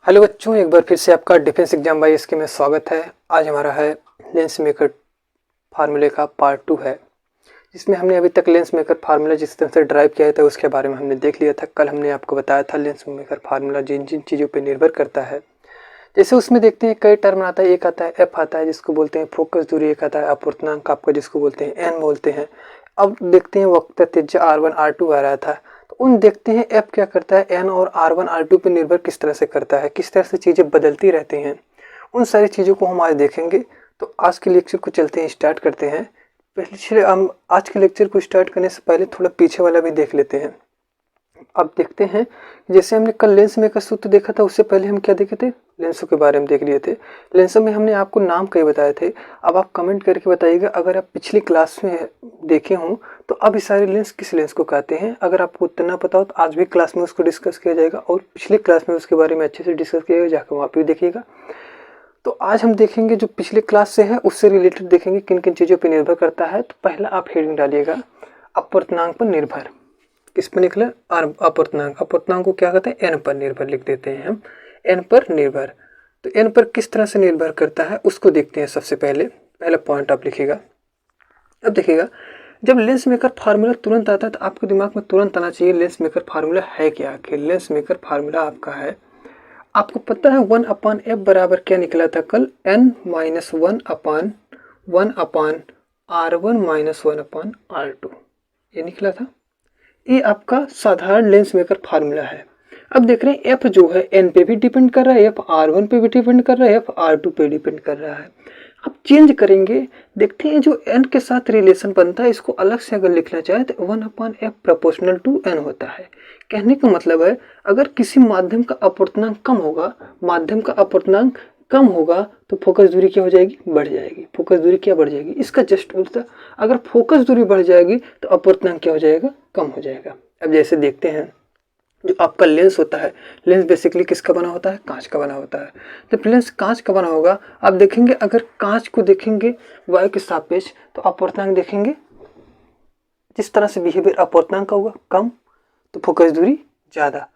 Hello बच्चों, एक बार फिर से आपका डिफेंस एग्जाम बाई इसके में स्वागत है। आज हमारा है लेंस मेकर फार्मूले का पार्ट 2 है, जिसमें हमने अभी तक लेंस मेकर फार्मूला जिस तरह से ड्राइव किया था उसके बारे में हमने देख लिया था। कल हमने आपको बताया था लेंस मेकर फार्मूला जिन जिन चीज़ों पर निर्भर करता है। जैसे उसमें देखते हैं कई टर्म आता है, एक आता है एफ आता है जिसको बोलते हैं फोकस दूरी, एक आता है अपूर्णांक आपका जिसको बोलते हैं एन बोलते हैं। अब देखते हैं वक्त त्रिज्या R1 R2 आ रहा था, तो उन देखते हैं एफ क्या करता है, एन और R1 R2 पे निर्भर किस तरह से करता है, किस तरह से चीज़ें बदलती रहती हैं। उन सारी चीज़ों को हम आज देखेंगे। तो आज के लेक्चर को चलते हैं, स्टार्ट करते हैं। पहले हम आज के लेक्चर को स्टार्ट करने से पहले थोड़ा पीछे वाला भी देख लेते हैं। अब देखते हैं, जैसे हमने कल लेंस मेकर सूत्र देखा था, उससे पहले हम क्या देखे थे, लेंसों के बारे में देख लिए थे। लेंसों में हमने आपको नाम कई बताए थे। अब आप कमेंट करके बताइएगा, अगर आप पिछली क्लास में देखे हों तो अब ये सारे लेंस किस लेंस को कहते हैं। अगर आपको उतना ना पता हो तो आज भी क्लास में उसको डिस्कस किया जाएगा, और पिछली क्लास में उसके बारे में अच्छे से डिस्कस किया जाएगा, जाकर वहाँ पर देखिएगा। तो आज हम देखेंगे जो पिछले क्लास से है उससे रिलेटेड देखेंगे किन किन चीज़ों पर निर्भर करता है। तो पहला आप हेडिंग डालिएगा, अपूर्णांक पर निर्भर। किस पर निकला, अपूर्णांक। अपूर्णांक को क्या कहते हैं, एन पर निर्भर लिख देते हैं हम, एन पर निर्भर। तो एन पर किस तरह से निर्भर करता है उसको देखते हैं। सबसे पहला पॉइंट आप लिखिएगा। अब देखिएगा, जब लेंस मेकर फार्मूला तुरंत आता है तो आपके दिमाग में तुरंत आना चाहिए लेंस मेकर फार्मूला है क्या। आखिर लेंस मेकर फार्मूला आपका है, आपको पता है 1/f बराबर क्या निकला था कल, n - 1/1/R1 - 1/R2 ये निकला था। ये आपका साधारण लेंस मेकर फार्मूला है। अब देख रहे हैं एफ जो है एन पे भी डिपेंड कर रहा है, एफ R1 पे भी डिपेंड कर रहा है, एफ R2 पे डिपेंड कर रहा है। अब चेंज करेंगे, देखते हैं जो एन के साथ रिलेशन बनता है, इसको अलग से अगर लिखना चाहे तो 1/f प्रोपोर्शनल टू एन होता है। कहने का मतलब है, अगर किसी माध्यम का अपूर्णांक कम होगा, माध्यम का अपूर्णांक कम होगा तो फोकस दूरी क्या हो जाएगी, बढ़ जाएगी। फोकस दूरी क्या बढ़ जाएगी, इसका जस्ट उल्टा, अगर फोकस दूरी बढ़ जाएगी तो अपूर्णांक क्या हो जाएगा, कम हो जाएगा। अब जैसे देखते हैं, जो आपका लेंस होता है, लेंस बेसिकली किसका बना होता है, कांच का बना होता है। जब लेंस कांच का बना होगा, आप देखेंगे अगर कांच को देखेंगे वायु के सापेक्ष तो अपूर्णांक देखेंगे जिस तरह से बिहेवियर अपूर्णांक का होगा कम तो फोकस दूरी ज़्यादा,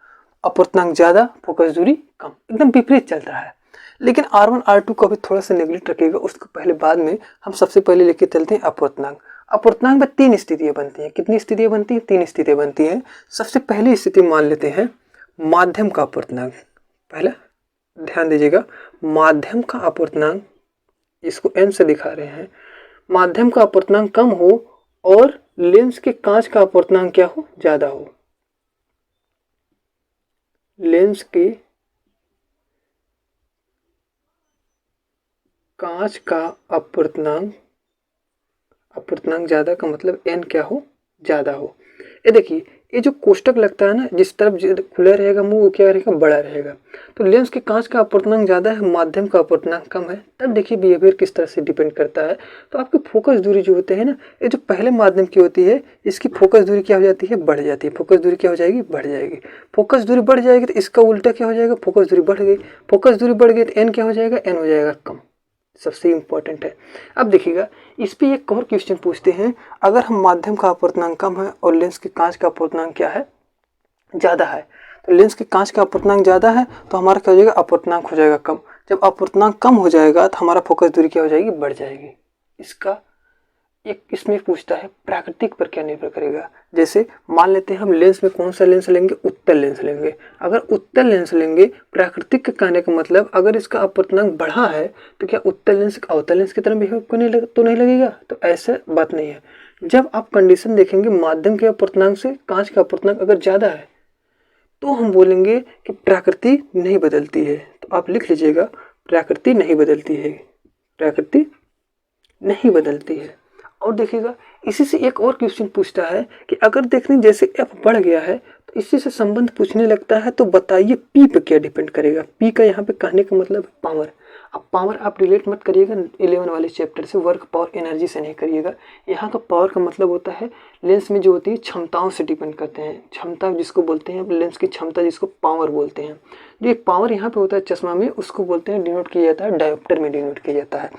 अपूर्णांक ज़्यादा फोकस दूरी कम, एकदम विपरीत चलता है। लेकिन R1 R2 को भी थोड़ा सा नेगलेक्ट रखिएगा, उसको पहले बाद में हम सबसे पहले लेके चलते हैं अपूर्णांक। अपूर्णांक में 3 स्थितियां बनती हैं। कितनी स्थितियां बनती हैं, 3 स्थितियां बनती हैं। सबसे पहली स्थिति मान लेते हैं माध्यम का अपूर्णांक। पहला ध्यान दीजिएगा, माध्यम का अपूर्णांक, इसको n से दिखा रहे हैं, माध्यम का अपूर्णांक कम हो और लेंस के कांच का अपूर्णांक क्या हो, ज्यादा हो। लेंस के कांच का अपूर्णांक ज्यादा का मतलब n क्या हो, ज्यादा हो। ये देखिए, ये जो कोष्टक लगता है ना, जिस तरफ खुला रहेगा मुंह वो क्या रहेगा, बड़ा रहेगा। तो लेंस के कांच का अपूर्णांक ज्यादा है, माध्यम का अपूर्णांक कम है। तब देखिए बिहेवियर किस तरह से डिपेंड करता है। तो आपकी फोकस दूरी जो होते हैं ना, ये जो पहले माध्यम की होती है, इसकी फोकस दूरी क्या हो जाती है, बढ़ जाती है। फोकस दूरी क्या हो जाएगी, बढ़ जाएगी। फोकस दूरी बढ़ जाएगी तो इसका उल्टा क्या हो जाएगा, फोकस दूरी बढ़ गई। फोकस दूरी बढ़ गई तो एन क्या हो जाएगा, एन हो जाएगा कम। सबसे इंपॉर्टेंट है। अब देखिएगा, इस पे एक और क्वेश्चन पूछते हैं, अगर हम माध्यम का अपूर्णांक कम है और लेंस के कांच का अपूर्णांक क्या है, ज़्यादा है, तो लेंस के कांच का अपूर्णांक ज़्यादा है तो हमारा क्या हो जाएगा, अपूर्णांक हो जाएगा कम। जब अपूर्णांक कम हो जाएगा तो हमारा फोकस दूरी क्या हो जाएगी, बढ़ जाएगी। इसका एक इसमें पूछता है प्राकृतिक पर क्या निर्भर करेगा। जैसे मान लेते हैं हम लेंस में कौन सा लेंस लेंगे, उत्तल लेंस लेंगे। अगर उत्तल लेंस लेंगे, प्राकृतिक कहने का मतलब अगर इसका अपूर्णांक बढ़ा है तो क्या उत्तल लेंस अवतल लेंस की तरह बिहेव को नहीं लगेगा, तो ऐसा बात नहीं है। जब आप कंडीशन देखेंगे माध्यम के अपूर्णांक से कांच का अपूर्णांक अगर ज़्यादा है तो हम बोलेंगे कि प्रकृति नहीं बदलती है। तो आप लिख लीजिएगा, प्रकृति नहीं बदलती है, प्रकृति नहीं बदलती है। और देखिएगा, इसी से एक और क्वेश्चन पूछता है कि अगर देखने जैसे एफ बढ़ गया है तो इसी से संबंध पूछने लगता है, तो बताइए पी पे क्या डिपेंड करेगा। पी का यहाँ पे कहने का मतलब पावर। अब पावर आप रिलेट मत करिएगा 11 वाले चैप्टर से, वर्क पावर एनर्जी से नहीं करिएगा। यहाँ का पावर का मतलब होता है लेंस में जो होती है क्षमताओं से डिपेंड करते हैं। क्षमता जिसको बोलते हैं, लेंस की क्षमता जिसको पावर बोलते हैं। जो एक पावर यहाँ पे होता है चश्मा में, उसको बोलते हैं, डिनोट किया जाता है, डायोप्टर में डिनोट किया जाता है।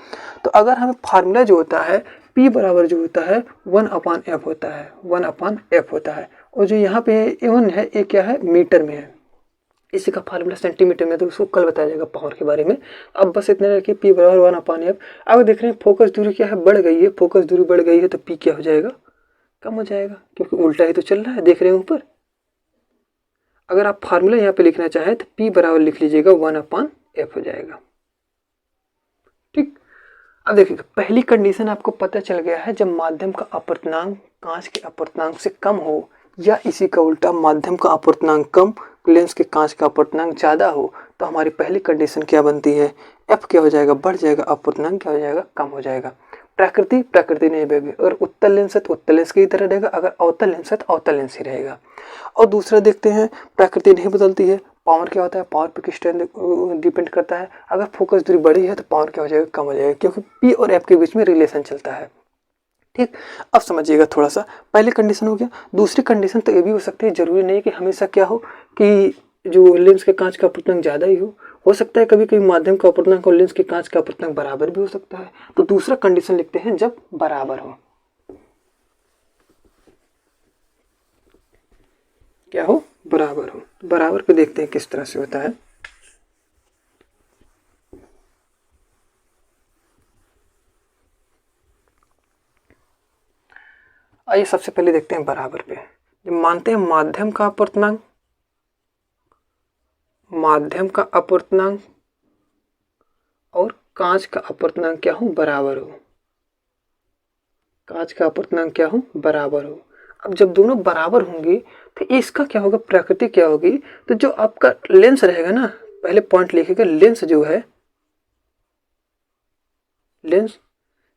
तो अगर हमें फार्मूला जो होता है P बराबर जो होता है 1/f होता है, 1/f होता है। और जो यहाँ पे A1 है, ये क्या है, मीटर में है। इसी का फार्मूला सेंटीमीटर में, तो उसको कल बताया जाएगा पावर के बारे में। अब बस इतने रखिए, पी बराबर 1/f। अब देख रहे हैं फोकस दूरी क्या है, बढ़ गई है, फोकस दूरी बढ़ गई है तो पी क्या हो जाएगा, कम हो जाएगा, क्योंकि उल्टा ही तो चल रहा है, देख रहे हैं ऊपर। अगर आप फार्मूला यहाँ पे लिखना चाहें तो पी बराबर लिख लीजिएगा 1/f हो जाएगा। ठीक, अब देखिए पहली कंडीशन आपको पता चल गया है, जब माध्यम का अपवर्तनांक कांच के अपवर्तनांक से कम हो, या इसी का उल्टा माध्यम का अपवर्तनांक कम, लेंस के कांच का अपवर्तनांक ज़्यादा हो, तो हमारी पहली कंडीशन क्या बनती है, एफ क्या हो जाएगा, बढ़ जाएगा, अपवर्तनांक क्या हो जाएगा, कम हो जाएगा। प्रकृति नहीं बदलेगी, अगर उत्तल लेंस है तो उत्तल लेंस की तरह रहेगा, अगर अवतल लेंस है तो अवतल लेंस ही रहेगा। और दूसरा देखते हैं, प्रकृति नहीं बदलती है, पावर क्या होता है, पावर पे किस टाइम डिपेंड करता है, अगर फोकस दूरी बड़ी है तो पावर क्या हो जाएगा, कम हो जाएगा, क्योंकि पी और एफ के बीच में रिलेशन चलता है। ठीक, अब समझिएगा थोड़ा सा, पहली कंडीशन हो गया। दूसरी कंडीशन तो ये भी हो सकती है, जरूरी नहीं कि हमेशा क्या हो कि जो लेंस के कांच का अपवर्तनांक ज़्यादा ही हो सकता है कभी कभी माध्यम का अपवर्तनांक और लेंस के कांच का अपवर्तनांक बराबर भी हो सकता है। तो दूसरा कंडीशन लिखते हैं जब बराबर हो, क्या हो, बराबर हो। बराबर पे देखते हैं किस तरह से होता है। आइए सबसे पहले देखते हैं बराबर पे। जब मानते हैं माध्यम का अपवर्तनांक और कांच का अपवर्तनांक क्या हो, बराबर हो, कांच का अपवर्तनांक क्या हो, बराबर हो। अब जब दोनों बराबर होंगे तो इसका क्या होगा, प्रकृति क्या होगी, तो जो आपका लेंस रहेगा ना, पहले पॉइंट लिखिएगा, लेंस जो है, लेंस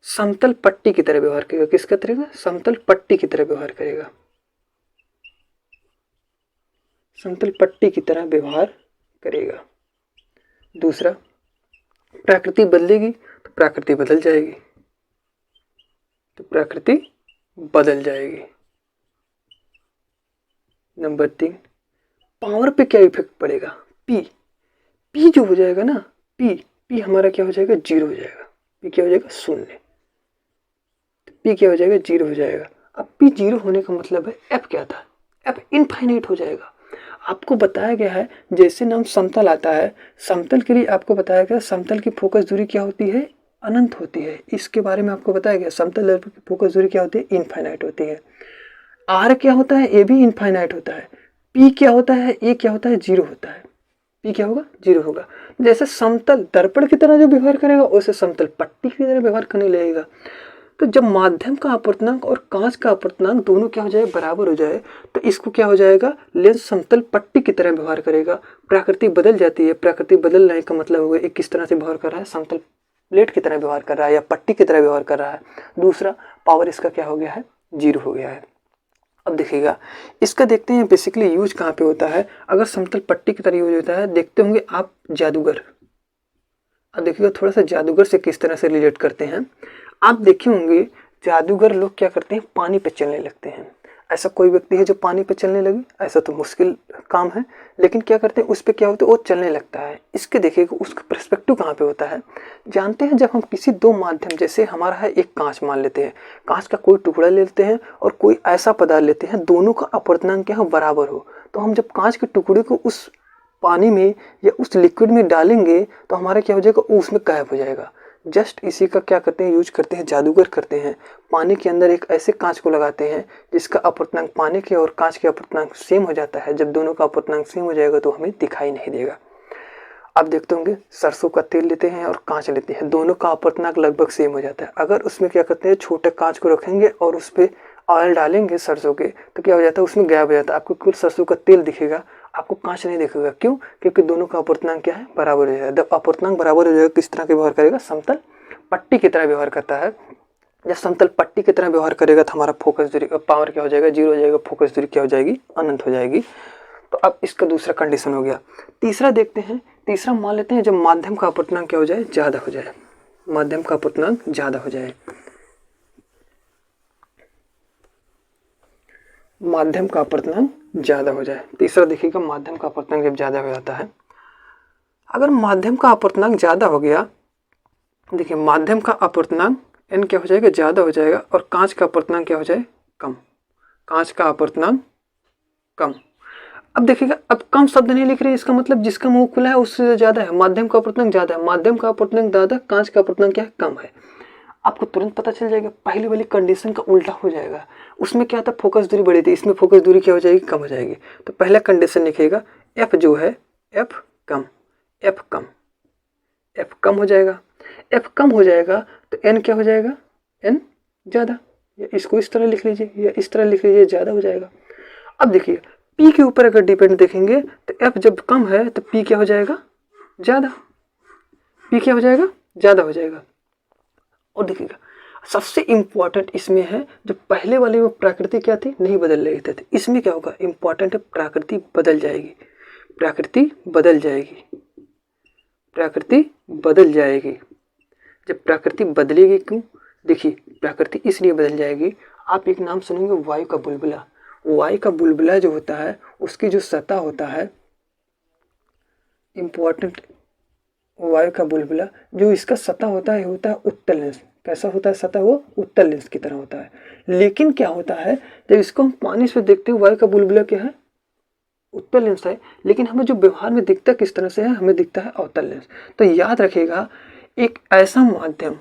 समतल पट्टी की तरह व्यवहार करेगा। किसका तरह, समतल पट्टी की तरह व्यवहार करेगा, समतल पट्टी की तरह व्यवहार करेगा। दूसरा, प्रकृति बदलेगी तो प्रकृति बदल जाएगी, तो प्रकृति बदल जाएगी। नंबर 3, पावर पे क्या इफेक्ट पड़ेगा, पी जो हो जाएगा ना, पी हमारा क्या हो जाएगा, 0 हो जाएगा, पी क्या हो जाएगा, 0, पी क्या हो जाएगा, 0 हो जाएगा। अब पी 0 होने का मतलब है एफ क्या था, एफ इनफाइनाइट हो जाएगा। आपको बताया गया है, जैसे नाम समतल आता है, समतल के लिए आपको बताया गया समतल की फोकस दूरी क्या होती है, अनंत होती है। इसके बारे में आपको बताया गया, समतल दर्पण की फोकस दूरी क्या होती है, इनफाइनाइट होती है। आर क्या होता है, ए भी इनफाइनाइट होता है। पी क्या होता है, ए क्या होता है, 0 होता है। पी क्या होगा, 0 होगा। जैसे समतल दर्पण की तरह जो व्यवहार करेगा, वैसे समतल पट्टी की तरह व्यवहार करने लगेगा। तो जब माध्यम का अपवर्तनांक और कांच का अपवर्तनांक दोनों क्या हो जाए, बराबर हो जाए, तो इसको क्या हो जाएगा, लेंस समतल पट्टी की तरह व्यवहार करेगा। प्रकृति बदल जाती है, प्रकृति बदलने का मतलब होगा एक किस तरह से व्यवहार कर रहा है, समतल प्लेट की तरह व्यवहार कर रहा है या पट्टी की तरह व्यवहार कर रहा है। दूसरा, पावर इसका क्या हो गया है, 0 हो गया है। अब देखिएगा, इसका देखते हैं बेसिकली यूज कहाँ पे होता है। अगर समतल पट्टी की तरह यूज होता है, देखते होंगे आप जादूगर। अब देखिएगा थोड़ा सा जादूगर से किस तरह से रिलेट करते हैं। आप देखे होंगे जादूगर लोग क्या करते हैं, पानी पे चलने लगते हैं। ऐसा कोई व्यक्ति है जो पानी पे चलने लगे, ऐसा तो मुश्किल काम है, लेकिन क्या करते हैं, उस पे क्या होता है, वो चलने लगता है। इसके देखिएगा उसका पर्सपेक्टिव कहाँ पे होता है। जानते हैं, जब हम किसी दो माध्यम, जैसे हमारा है एक कांच मान लेते हैं, कांच का कोई टुकड़ा ले लेते हैं और कोई ऐसा पदार्थ लेते हैं, दोनों का अपवर्तनांक क्या हो, बराबर हो, तो हम जब कांच के टुकड़े को उस पानी में या उस लिक्विड में डालेंगे तो हमारा क्या हो जाएगा, उसमें गायब हो जाएगा। जस्ट इसी का क्या करते हैं, यूज करते हैं, जादूगर करते हैं। पानी के अंदर एक ऐसे कांच को लगाते हैं जिसका अपवर्तनांक पानी के और कांच के अपवर्तनांक सेम हो जाता है। जब दोनों का अपवर्तनांक सेम हो जाएगा तो हमें दिखाई नहीं देगा। आप देखते होंगे सरसों का तेल लेते हैं और कांच लेते हैं, दोनों का अपवर्तनांक लगभग सेम हो जाता है। अगर उसमें क्या करते हैं, छोटे कांच को रखेंगे और उस पर ऑयल डालेंगे सरसों के, तो क्या हो जाता है, उसमें गायब हो जाता है। आपको कुल सरसों का तेल दिखेगा, आपको कांच नहीं दिखेगा। क्यों? क्योंकि दोनों का अपवर्तनांक क्या है, बराबर हो जाएगा। जब अपवर्तनांक बराबर हो जाएगा, किस तरह के व्यवहार करेगा, समतल पट्टी की तरह व्यवहार करता है। जब समतल पट्टी की तरह व्यवहार करेगा तो हमारा फोकस दूरी, पावर क्या हो जाएगा, 0 हो जाएगा, फोकस दूरी क्या हो जाएगी, अनंत हो जाएगी। तो अब इसका दूसरा कंडीशन हो गया। तीसरा देखते हैं, तीसरा मान लेते हैं जब माध्यम का अपवर्तनांक क्या हो जाए, ज्यादा हो जाए, माध्यम का अपवर्तनांक ज्यादा हो जाए, माध्यम का अपवर्तनांक ज्यादा हो जाए। तीसरा देखिएगा, माध्यम का अपवर्तनांक जब ज्यादा हो जाता है, अगर माध्यम का अपवर्तनांक ज्यादा हो गया, देखिए माध्यम का अपवर्तनांक n क्या हो जाएगा, ज्यादा हो जाएगा, और कांच का अपवर्तनांक क्या हो जाए, कम, कांच का अपवर्तनांक कम। अब देखिएगा, अब कम शब्द नहीं लिख रहे, इसका मतलब जिसका मुंह खुला है उससे ज्यादा है, माध्यम का अपर्तनांक ज्यादा है, माध्यम का अपर्तनांक ज्यादा, कांच का अपर्तनांक क्या है, कम है। आपको तुरंत पता चल जाएगा, पहले वाली कंडीशन का उल्टा हो जाएगा। उसमें क्या था, फोकस दूरी बड़ी थी, इसमें फोकस दूरी क्या हो जाएगी, कम हो जाएगी। तो पहला कंडीशन लिखिएगा, एफ जो है एफ कम, एफ कम, एफ कम हो जाएगा। एफ कम हो जाएगा तो एन क्या हो जाएगा, एन ज़्यादा। या इसको इस तरह लिख लीजिए या इस तरह लिख लीजिए, ज़्यादा हो जाएगा। अब देखिए पी के ऊपर अगर डिपेंड देखेंगे तो एफ जब कम है तो पी क्या हो जाएगा, ज़्यादा, पी क्या हो जाएगा, ज़्यादा हो जाएगा। और देखिएगा सबसे इम्पॉर्टेंट इसमें है, जो पहले वाले में प्रकृति क्या थी, नहीं बदल रही थी, इसमें क्या होगा, इम्पॉर्टेंट है प्रकृति बदल जाएगी, प्रकृति बदल जाएगी, प्रकृति बदल जाएगी। जब प्रकृति बदलेगी, क्यों, देखिए प्रकृति इसलिए बदल जाएगी, आप एक नाम सुनेंगे वायु का बुलबुला। वायु का बुलबुला जो होता है उसकी जो सतह होता है, इम्पॉर्टेंट, वायु का बुलबुला जो इसका सतह होता है उत्तल लेंस। कैसा होता है सतह, वो उत्तल लेंस की तरह होता है। लेकिन क्या होता है, जब इसको हम पानी से देखते हैं, वायु का बुलबुला क्या है, उत्तल लेंस है, लेकिन हमें जो व्यवहार में दिखता है किस तरह से है, हमें दिखता है अवतल लेंस। तो याद रखिएगा, एक ऐसा माध्यम,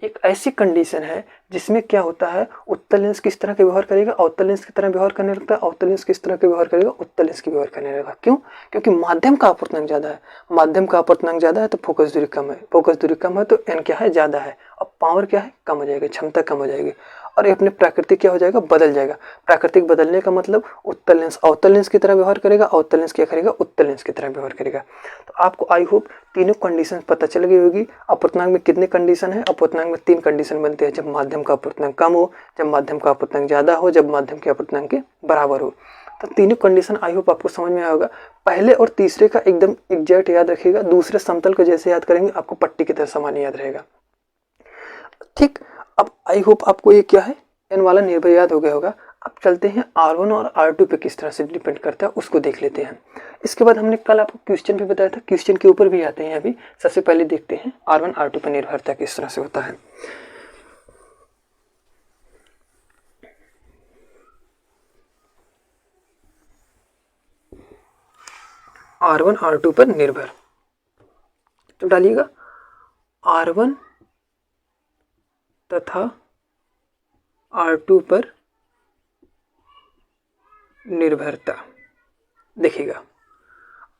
एक ऐसी कंडीशन है जिसमें क्या होता है, उत्तल लेंस किस तरह के व्यवहार करेगा, अवतल लेंस की तरह व्यवहार करने लगता है, अवतल लेंस किस तरह के व्यवहार करेगा, उत्तल लेंस की व्यवहार करने लगेगा। क्यों, क्योंकि माध्यम का अपर्तनांक ज्यादा है, माध्यम का अपर्तनांक ज्यादा है तो फोकस दूरी कम है, फोकस दूरी कम है तो एन क्या है, ज्यादा है, और पावर क्या है, कम हो जाएगी, क्षमता कम हो जाएगी, और अपने प्राकृतिक क्या हो जाएगा, बदल जाएगा। प्राकृतिक बदलने का मतलब उत्तल लेंस अवतल लेंस की तरह व्यवहार करेगा, अवतल लेंस क्या करेगा, उत्तल लेंस की तरह व्यवहार करेगा। तो आपको आई होप तीनों कंडीशन पता चल गई होगी। अपर्तनांक में कितने कंडीशन है, अपर्तनांक में 3 कंडीशन बनते हैं, जब माध्यम का अपर्तनांक कम हो, जब माध्यम का अपर्तनांक ज्यादा हो, जब माध्यम के अपर्तनांक के बराबर हो। तो तीनों कंडीशन आई होप आपको समझ में आया होगा। पहले और तीसरे का एकदम एग्जैक्ट याद रखिएगा, दूसरे समतल को जैसे याद करेंगे आपको पट्टी की तरह समान याद रहेगा। ठीक, अब आई होप आपको ये क्या है, एन वाला निर्भर याद हो गया होगा। अब चलते हैं R1 और R2 पे किस तरह से डिपेंड करता है उसको देख लेते हैं। इसके बाद हमने कल आपको क्वेश्चन भी बताया था, क्वेश्चन के ऊपर भी आते हैं। अभी सबसे पहले देखते हैं R1 R2 पे निर्भरता किस तरह से होता है। R1 R2 पर निर्भर, तो डालिएगा R1 तथा R2 पर निर्भरता। देखिएगा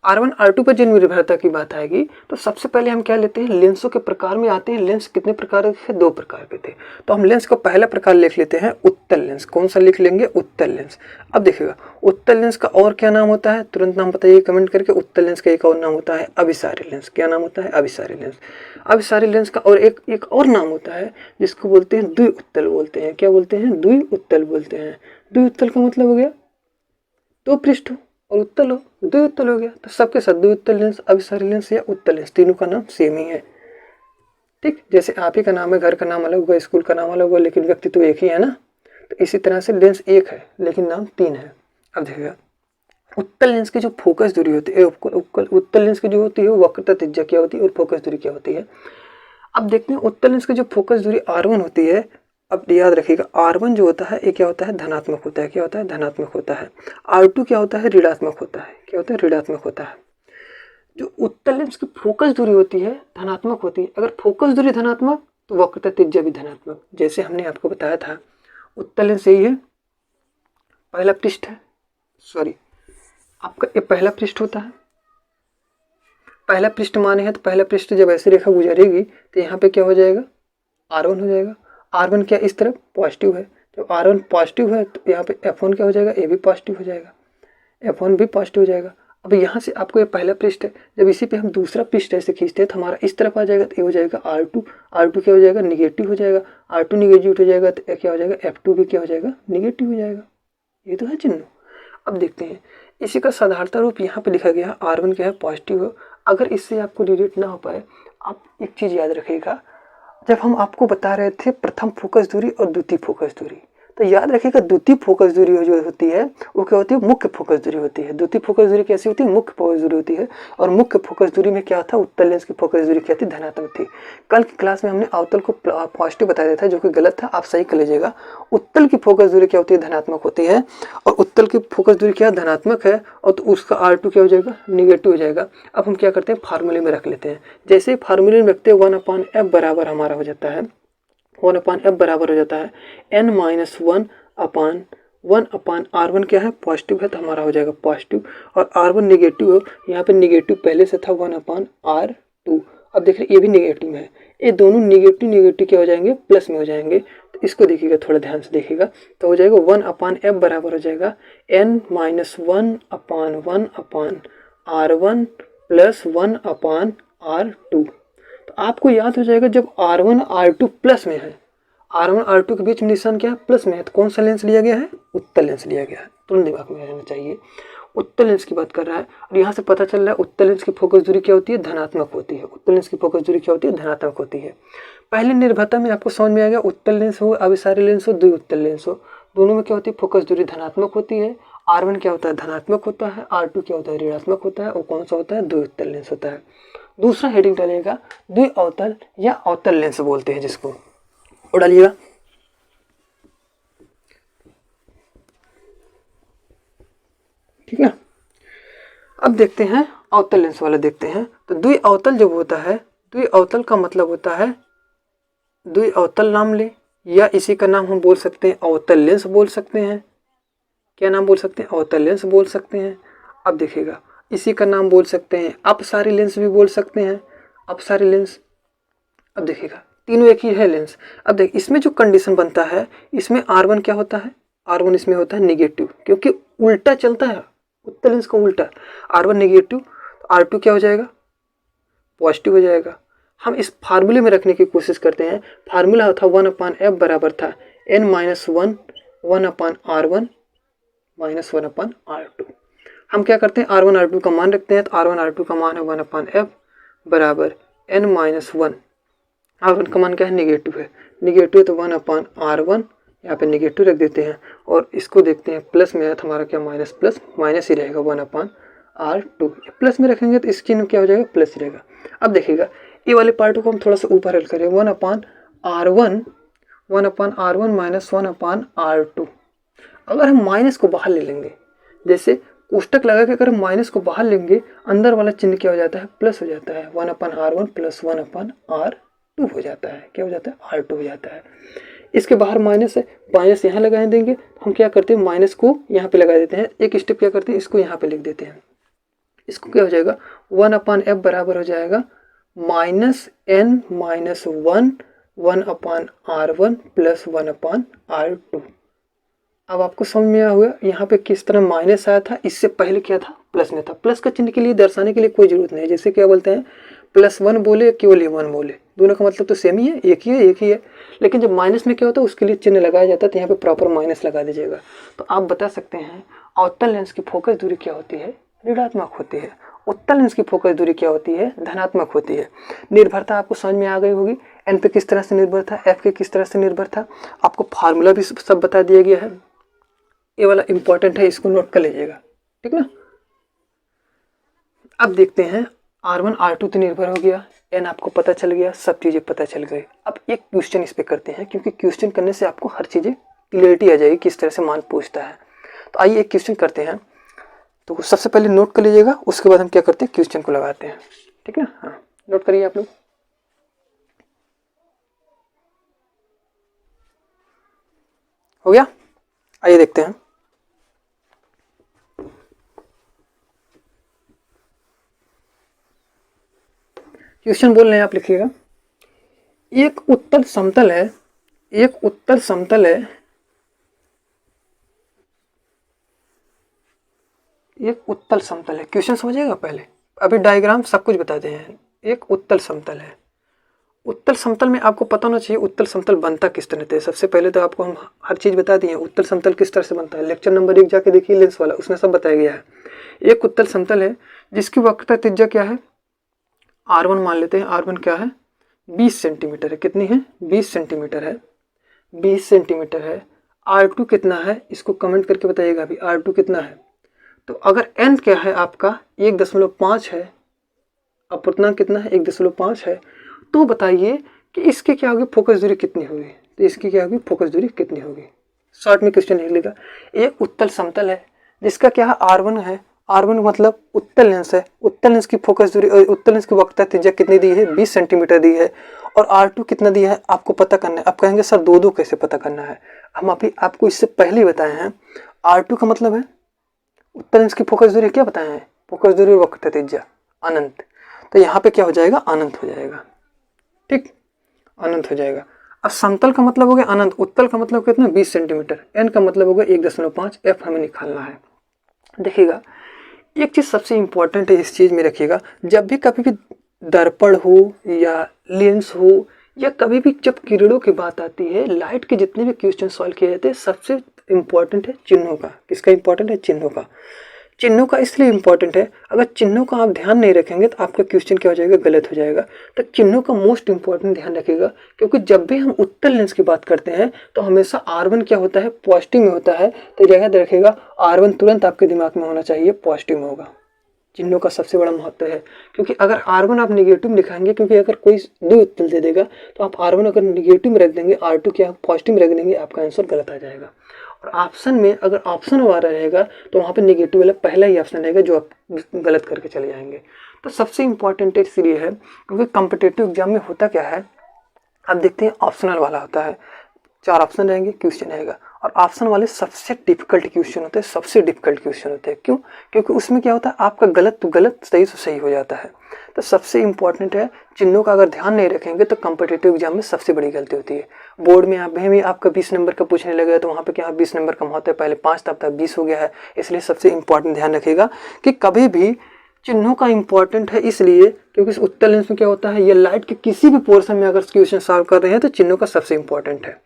R1 R2 पर जिन निर्भरता की बात आएगी तो सबसे पहले हम क्या लेते हैं, लेंसों के प्रकार में आते हैं। लेंस कितने प्रकार के, 2 प्रकार के थे। तो हम लेंस का पहला प्रकार लिख लेते हैं उत्तल लेंस। कौन सा लिख लेंगे, उत्तल लेंस। अब देखिएगा उत्तल लेंस का और क्या नाम होता है, तुरंत नाम बताइए कमेंट करके। उत्तल लेंस का एक और नाम होता है अभिसारी लेंस। क्या नाम होता है, अभिसारी लेंस। अभिसारी लेंस का और एक और नाम होता है जिसको बोलते हैं द्विउत्तल बोलते हैं। क्या बोलते हैं, द्विउत्तल बोलते हैं। द्विउत्तल का मतलब हो गया 2 पृष्ठ हो और उत्तल हो, द्विउत्तल हो गया। तो सबके साथ द्विउत्तल लेंस, अभिसारी लेंस या उत्तल लेंस, तीनों का नाम सेम ही है। ठीक, जैसे आप ही का नाम है, घर का नाम अलग होगा, स्कूल का नाम अलग होगा, लेकिन व्यक्ति तो एक ही है ना। तो इसी तरह से लेंस एक है लेकिन नाम 3 है। अब देखिएगा उत्तल लेंस की जो फोकस दूरी होती है, उत्तल लेंस की जो होती है वक्रता त्रिज्या क्या होती है और फोकस दूरी क्या होती है। अब देखते हैं उत्तल लेंस की जो फोकस दूरी R1 होती है। अब याद रखिएगा R1 जो होता है ये क्या होता है, धनात्मक होता है। क्या होता है, धनात्मक होता है। R2 क्या होता है, ऋणात्मक होता है। क्या होता है, ऋणात्मक होता है। जो उत्तल लेंस की फोकस दूरी होती है धनात्मक होती है। अगर फोकस दूरी धनात्मक तो वक्रता त्रिज्या भी धनात्मक। जैसे हमने आपको बताया था उत्तल लेंस यही है, पहला पृष्ठ है, सॉरी आपका ये पहला पृष्ठ होता है। पहला पृष्ठ माने है तो पहला पृष्ठ जब ऐसी रेखा गुजरेगी तो यहाँ पे क्या हो जाएगा, R1 हो जाएगा। R1 क्या इस तरफ पॉजिटिव है, जब R1 पॉजिटिव है तो यहाँ पे F1 क्या हो जाएगा, ये भी पॉजिटिव हो जाएगा, F1 भी पॉजिटिव हो जाएगा। अब यहाँ से आपको ये पहला पृष्ठ है, जब इसी पे हम दूसरा पृष्ठ ऐसे खींचते हैं तो हमारा इस तरफ आ जाएगा, तो ये हो जाएगा R2। R2 क्या हो जाएगा, निगेटिव हो जाएगा। R2 निगेटिव हो जाएगा तो क्या हो जाएगा, F2 भी क्या हो जाएगा, निगेटिव हो जाएगा। ये तो है चिन्ह। अब देखते हैं इसी का साधारणता रूप यहाँ पे लिखा गया है, R1 क्या है, पॉजिटिव हो। अगर इससे आपको रिलेट ना हो पाए, आप एक चीज़ याद रखिएगा, जब हम आपको बता रहे थे प्रथम फोकस दूरी और द्वितीय फोकस दूरी, तो याद रखिएगा द्वितीय फोकस दूरी जो होती है वो क्या होती है, मुख्य फोकस दूरी होती है। द्वितीय फोकस दूरी कैसी होती है, मुख्य फोकस दूरी होती है। और मुख्य फोकस दूरी में क्या था, उत्तल लेंस की फोकस दूरी क्या थी, धनात्मक थी। कल की क्लास में हमने अवतल को पॉजिटिव बताया था, जो कि गलत था, आप सही कर लीजिएगा। उत्तल की फोकस दूरी क्या होती है, धनात्मक होती है। और उत्तल की फोकस दूरी क्या धनात्मक है, और तो उसका R2 क्या हो जाएगा, निगेटिव हो जाएगा। अब हम क्या करते हैं, फार्मूले में रख लेते हैं। जैसे फार्मूले में रखते हैं 1/f बराबर हमारा हो जाता है 1/f बराबर हो जाता है n-1/1/R1 क्या है, पॉजिटिव है, तो हमारा हो जाएगा पॉजिटिव। और R1 निगेटिव हो, यहाँ पे निगेटिव पहले से था 1/R2। अब देख रहे ये भी निगेटिव है, ये दोनों निगेटिव निगेटिव क्या हो जाएंगे, प्लस में हो जाएंगे। तो इसको देखिएगा, थोड़ा ध्यान से देखिएगा, तो हो जाएगा 1/f बराबर हो जाएगा n-1/1/R1 प्लस 1/R2। तो आपको याद हो जाएगा जब R1 R2 प्लस में है, R1 R2 के बीच में निशान क्या है, प्लस में है, तो कौन सा लेंस लिया गया है, उत्तल लेंस लिया गया है। तुरंत दिमाग में रहना चाहिए, उत्तल लेंस की बात कर रहा है। और यहाँ से पता चल रहा है उत्तल लेंस की फोकस दूरी क्या होती है, धनात्मक होती है। उत्तल लेंस की फोकस दूरी क्या होती है, धनात्मक होती है। पहले निर्भरता में आपको समझ में आ गया, उत्तल लेंस हो, अभिसारी लेंस हो, द्विउत्तल लेंस हो, दोनों में क्या होती है, फोकस दूरी धनात्मक होती है। R1 क्या होता है, धनात्मक होता है, R2 क्या होता है, ऋणात्मक होता है। और कौन सा होता है, द्विउत्तल लेंस होता है। दूसरा हेडिंग डालिएगा द्विअवतल या अवतल लेंस बोलते हैं जिसको, और डालिएगा। ठीक ना। अब देखते हैं अवतल लेंस वाला देखते हैं। तो द्विअवतल जब होता है, द्विअवतल का मतलब होता है, द्विअवतल नाम ले, या इसी का नाम हम बोल सकते हैं अवतल लेंस बोल सकते हैं। क्या नाम बोल सकते हैं, अवतल लेंस बोल सकते हैं। अब देखिएगा, इसी का नाम बोल सकते हैं अपसारी लेंस भी बोल सकते हैं, अपसारी लेंस। अब देखिएगा, तीनों एक ही है लेंस। अब देख, इसमें जो कंडीशन बनता है, इसमें R1 क्या होता है, R1 इसमें होता है निगेटिव, क्योंकि उल्टा चलता है उत्तल लेंस का उल्टा। R1 निगेटिव, तो R2 क्या हो जाएगा, पॉजिटिव हो जाएगा। हम इस फार्मूले में रखने की कोशिश करते हैं। फार्मूला था 1/f बराबर था n-1/1/R1 माइनस 1/R2। हम क्या करते हैं, R1 R2 का मान रखते हैं। तो R1 R2 का मान है 1/f बराबर n-1। R1 का मान क्या है, निगेटिव है, निगेटिव है, तो 1/R1 यहाँ पे निगेटिव रख देते हैं। और इसको देखते हैं प्लस में है, तो हमारा क्या माइनस प्लस माइनस ही रहेगा 1/R2। प्लस में रखेंगे तो इसकी क्या हो जाएगा, प्लस ही रहेगा। अब देखिएगा, ये वाले पार्ट को हम थोड़ा सा ऊपर हल करें, 1/R1 माइनस 1/R2। अगर हम माइनस को बाहर ले लेंगे, जैसे कोष्टक लगा के अगर हम माइनस को बाहर लेंगे, अंदर वाला चिन्ह क्या हो जाता है, प्लस हो जाता है। 1/R1 प्लस 1/R2 हो जाता है, क्या हो जाता है, R2 हो जाता है। इसके बाहर माइनस है, माइनस यहाँ लगा देंगे। हम क्या करते हैं, माइनस को यहाँ पे लगा देते हैं। एक स्टेप क्या करते हैं, इसको यहाँ पे लिख देते हैं। इसको क्या हो जाएगा, 1/f बराबर हो जाएगा -n-1 1/R1 प्लस 1/R2। अब आपको समझ में आया होगा यहाँ पे किस तरह माइनस आया था, इससे पहले क्या था, प्लस में था। प्लस का चिन्ह के लिए दर्शाने के लिए कोई जरूरत नहीं है। जैसे क्या बोलते हैं, +1 बोले, केवल 1 बोले, दोनों का मतलब तो सेम ही है, एक ही है, एक ही है। लेकिन जब माइनस में क्या होता है, उसके लिए चिन्ह लगाया जाता है, तो यहाँ पे प्रॉपर माइनस लगा दीजिएगा। तो आप बता सकते हैं अवतल लेंस की फोकस दूरी क्या होती है, ऋणात्मक होती है। उत्तल लेंस की फोकस दूरी क्या होती है, धनात्मक होती है। निर्भरता आपको समझ में आ गई होगी, एन पे किस तरह से निर्भर था, एफ के किस तरह से निर्भर था। आपको फार्मूला भी सब बता दिया गया है। ये वाला इंपॉर्टेंट है, इसको नोट कर लीजिएगा, ठीक ना। अब देखते हैं R1 R2 तो निर्भर हो गया, एन आपको पता चल गया, सब चीज़ें पता चल गई। अब एक क्वेश्चन इस पे करते हैं, क्योंकि क्वेश्चन करने से आपको हर चीज़ें क्लियरिटी आ जाएगी किस तरह से मान पूछता है। तो आइए एक क्वेश्चन करते हैं। तो सबसे पहले नोट कर लीजिएगा, उसके बाद हम क्या करते हैं, क्वेश्चन को लगाते हैं, ठीक ना। हाँ, नोट करिए आप लोग। हो गया, आइए देखते हैं। क्वेश्चन बोल रहे हैं, आप लिखिएगा। एक उत्तल समतल है, एक उत्तल समतल है, एक उत्तल समतल है। क्वेश्चन समझिएगा पहले, अभी डायग्राम सब कुछ बताते हैं। एक उत्तल समतल है, उत्तल समतल में आपको पता होना चाहिए उत्तल समतल बनता किस तरह से। सबसे पहले तो आपको हम हर चीज़ बता दिए, उत्तल समतल किस तरह से बनता है। लेक्चर नंबर 1 जाके देखिए लेंस वाला, उसमें सब बताया गया है। एक उत्तल समतल है जिसकी वक्रता त्रिज्या क्या है, R1 मान लेते हैं। R1 क्या है, 20 सेंटीमीटर है। कितनी है, 20 सेंटीमीटर है, 20 सेंटीमीटर है। R2 कितना है इसको कमेंट करके बताइएगा अभी R2 कितना है। तो अगर n क्या है आपका 1.5 है, अपूर्णांक कितना है 1.5 है, तो बताइए कि इसकी क्या होगी फोकस दूरी कितनी होगी। तो इसकी क्या होगी फोकस दूरी कितनी होगी। शॉर्ट में क्वेश्चन लिख लेगा। एक उत्तल समतल है जिसका क्या है R1 है, R1 मतलब उत्तल लेंस है, उत्तल लेंस की फोकस दूरी उत्तल लेंस की वक्रता त्रिज्या कितनी दी है 20 सेंटीमीटर दी है, और R2 कितना दिया है आपको पता करना है। आप कहेंगे सर दो कैसे पता करना है, हम अभी आपको इससे पहले ही बताए हैं। R2 का मतलब है उत्तल लेंस की फोकस दूरी, क्या बताए हैं फोकस दूरी वक्रता त्रिज्या अनंत, तो यहाँ पे क्या हो जाएगा अनंत हो जाएगा, ठीक अनंत हो जाएगा। अब समतल का मतलब हो गया अनंत, उत्तल का मतलब कितना 20 सेंटीमीटर, n का मतलब होगा 1.5, f हमें निकालना है। देखिएगा एक चीज़ सबसे इंपॉर्टेंट है, इस चीज़ में रखिएगा, जब भी कभी भी दर्पण हो या लेंस हो या कभी भी जब किरणों की बात आती है, लाइट के जितने भी क्वेश्चन सॉल्व किए जाते हैं सबसे इंपॉर्टेंट है चिन्हों का। किसका इंपॉर्टेंट है चिन्हों का। चिन्हों का इसलिए इंपॉर्टेंट है, अगर चिन्हों का आप ध्यान नहीं रखेंगे तो आपका क्वेश्चन क्या हो जाएगा गलत हो जाएगा। तो चिन्हों का मोस्ट इंपॉर्टेंट ध्यान रखिएगा, क्योंकि जब भी हम उत्तल लेंस की बात करते हैं तो हमेशा R1 क्या होता है पॉजिटिव में होता है, तो याद रखिएगा R1 तुरंत आपके दिमाग में होना चाहिए पॉजिटिव में होगा। चिन्हों का सबसे बड़ा महत्व है, क्योंकि अगर R1 आप निगेटिव में लिखाएंगे, क्योंकि अगर कोई दो उत्तर दे देगा तो आप R1 अगर निगेटिव में रख देंगे, R2 क्या पॉजिटिव में रख देंगे, आपका आंसर गलत आ जाएगा। और ऑप्शन में अगर ऑप्शन हमारा रहेगा तो वहाँ पे निगेटिव वाला पहला ही ऑप्शन रहेगा जो आप गलत करके चले जाएंगे। तो सबसे इंपॉर्टेंट इसलिए है क्योंकि कॉम्पिटिटिव एग्जाम में होता क्या है, आप देखते हैं ऑप्शनल वाला होता है, 4 ऑप्शन रहेंगे क्वेश्चन रहेगा, और ऑप्शन वाले सबसे डिफिकल्ट क्वेश्चन होते हैं, सबसे डिफिकल्ट क्वेश्चन होते हैं। क्यों? क्योंकि उसमें क्या होता है आपका गलत तो गलत सही तो सही हो जाता है। तो सबसे इंपॉर्टेंट है चिन्हों का अगर ध्यान नहीं रखेंगे तो कॉम्पिटिटिव एग्जाम में सबसे बड़ी गलती होती है। बोर्ड में आप भी आपका 20 नंबर का पूछने लगे तो वहाँ पे क्या 20 नंबर कम होता है, पहले 5 तब तक 20 हो गया है। इसलिए सबसे इंपॉर्टेंट ध्यान रखिएगा कि कभी भी चिन्हों का इंपॉर्टेंट है, इसलिए क्योंकि इस उत्तल लेंस में क्या होता है ये लाइट के किसी भी पोर्शन में अगर क्वेश्चन सॉल्व कर रहे हैं तो चिन्हों का सबसे इंपॉर्टेंट है।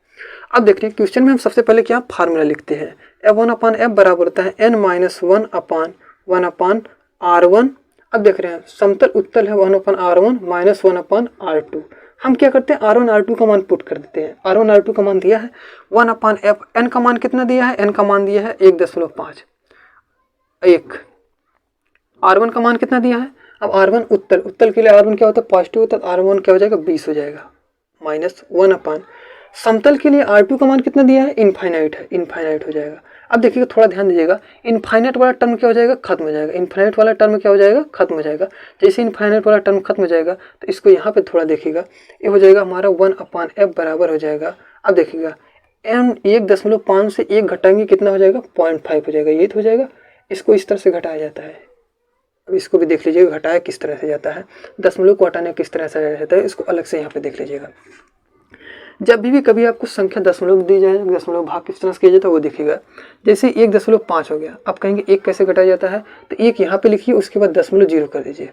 अब देखते हैं क्वेश्चन में हम सबसे पहले क्या फार्मूला लिखते हैं, F1/F बराबर होता है n-1/1/r1। अब देख रहे हैं समतल उत्तल है 1/r1 - 1/r2। हम क्या करते हैं R1 R2 का मान पुट कर देते हैं। R1 R2 का मान दिया है 1/F, n का मान कितना दिया है, n का मान दिया है 1.5, 1। R1 का मान कितना दिया है, अब R1 उत्तल के लिए R1 क्या होता है पॉजिटिव होता है, R1 क्या हो जाएगा 20 हो जाएगा -1/। समतल के लिए R2 का मान कितना दिया है इनफाइनाइट है, इनफाइनाइट हो जाएगा। अब देखिएगा थोड़ा ध्यान दीजिएगा, इनफाइनाइट वाला टर्म क्या हो जाएगा खत्म हो जाएगा, इनफाइनाइट वाला टर्म क्या हो जाएगा खत्म हो जाएगा। जैसे इनफाइनाइट वाला टर्म खत्म हो जाएगा तो इसको यहाँ पे थोड़ा देखिएगा, ये हो जाएगा हमारा 1/F बराबर हो जाएगा। अब देखिएगा n 1.5 से 1 घटाएंगे कितना हो जाएगा 0.5 हो जाएगा, ये तो हो जाएगा। इसको इस तरह से घटाया जाता है, अब इसको भी देख लीजिएगा घटाया किस तरह से जाता है, दशमलव को हटाने किस तरह से जाता है, इसको अलग से यहाँ पे देख लीजिएगा। जब भी कभी आपको संख्या दशमलव दी जाए, दशमलव भाग किस तरह से किया जाता है वो देखिएगा। जैसे 1.5 हो गया, आप कहेंगे 1 कैसे घटाया जाता है, तो 1 यहाँ पे लिखिए, उसके बाद 0.0 कर दीजिए।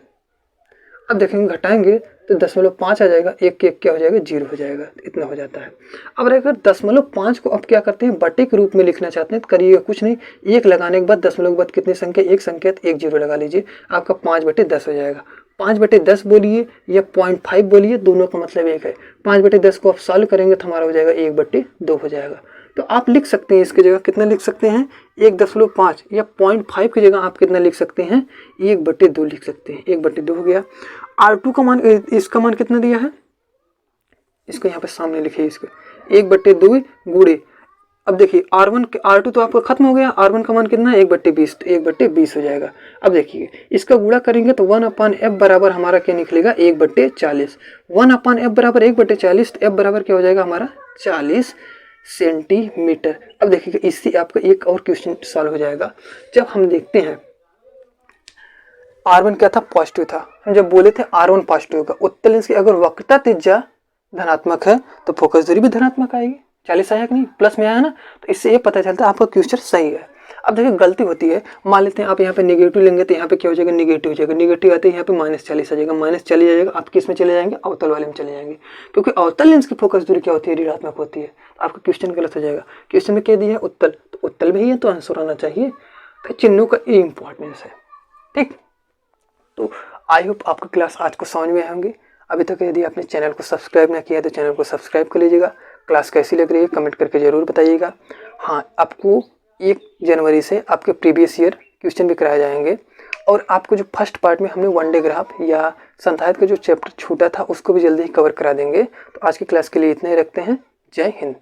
अब देखेंगे घटाएंगे तो 0.5 आ जाएगा, 1 के 1 क्या हो जाएगा 0 हो जाएगा, इतना हो जाता है। अब अगर 0.5 को अब क्या करते हैं बटे के रूप में लिखना चाहते हैं तो करिएगा कुछ नहीं, 1 लगाने के बाद दशमलव के बाद कितनी संख्या एक संख्या तो 1 0 लगा लीजिए, आपका 5/10 हो जाएगा। 5/10 बोलिए या 0.5 बोलिए, दोनों का मतलब एक है। 5/10 को आप सॉल्व करेंगे तो हमारा हो जाएगा 1/2 हो जाएगा। तो आप लिख सकते हैं इसकी जगह कितना लिख सकते हैं 1.5 या 0.5 की जगह आप कितना लिख सकते हैं 1/2 लिख सकते हैं, 1/2 हो गया। R2 का मान, इसका मान कितना दिया है, इसको यहाँ पे सामने लिखिए, इसको 1/2 गुणे। अब देखिए R2 तो आपका खत्म हो गया, R1 का मान कितना है 1/20, तो 1/20 हो जाएगा। अब देखिए इसका गुणा करेंगे तो 1/F बराबर हमारा क्या निकलेगा 1/40। 1/F बराबर 1/40, तो F बराबर क्या हो जाएगा हमारा 40 सेंटीमीटर। अब देखिए इससे आपका एक और क्वेश्चन सॉल्व हो जाएगा। जब हम देखते हैं R1 क्या था पॉजिटिव था, हम जब बोले थे R1 पॉजिटिव होगा, उत्तल लेंस की अगर वक्रता त्रिज्या धनात्मक है तो फोकस दूरी भी धनात्मक आएगी। 40 आया कि नहीं, प्लस में आया ना, तो इससे ये पता चलता है आपका क्वेश्चन सही है। अब देखिए गलती होती है, मान लेते हैं आप यहाँ पे निगेटिव लेंगे तो यहाँ पे क्या हो जाएगा नेगेटिव हो जाएगा, निगेटिव आते हैं यहाँ पे -40 आ जाएगा, -40 आ जाएगा, आप किस में चले जाएंगे अवतल वाले में चले जाएंगे, क्योंकि अवतल लेंस की फोकस दूरी क्या होती है ऋणात्मक होती है। तो आपका क्वेश्चन गलत हो जाएगा। क्वेश्चन में क्या दिया है उत्तल, तो उत्तल में ही है तो आंसर आना चाहिए। तो चिन्हों का ये इंपॉर्टेंस है, ठीक। तो आई होप आपका क्लास आज को समझ में आए होंगे। अभी तक यदि आपने चैनल को सब्सक्राइब ना किया तो चैनल को सब्सक्राइब कर लीजिएगा। क्लास कैसी लग रही है कमेंट करके ज़रूर बताइएगा। हाँ, आपको 1 जनवरी से आपके प्रीवियस ईयर क्वेश्चन भी कराए जाएंगे। और आपको जो फर्स्ट पार्ट में हमने वन डे ग्राफ या संधारित्र का जो चैप्टर छूटा था उसको भी जल्दी ही कवर करा देंगे। तो आज की क्लास के लिए इतना ही रखते हैं। जय हिंद।